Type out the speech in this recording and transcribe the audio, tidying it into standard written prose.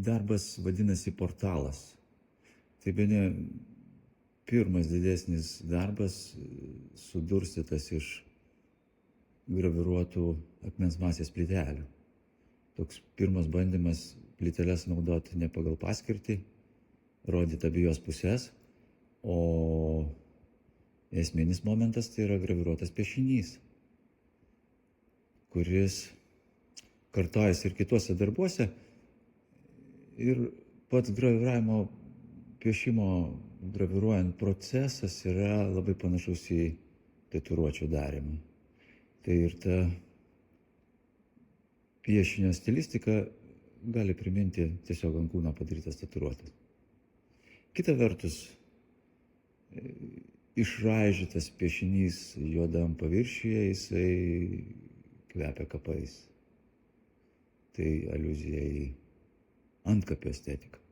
darbas vadinasi portalas. Tai bene pirmas didesnis darbas sudurstytas iš graviruotų akmens masės plytelių. Toks pirmas bandymas plyteles naudoti ne pagal paskirtį, rodyti abiejos pusės, o esminis momentas tai yra graviruotas piešinys, kuris kartojasi ir kituose darbuose. Ir pats graviravimo piešimo graviruojant procesas yra labai panašus į tatuiruočių darymą. Tai ir ta piešinio stilistika gali priminti tiesiog ant kūno padarytas tatuiruotes. Kita vertus, išraižytas piešinys juodam paviršiuje, jisai kvepia kapais. Tai aliuzija į antkapio estetiką.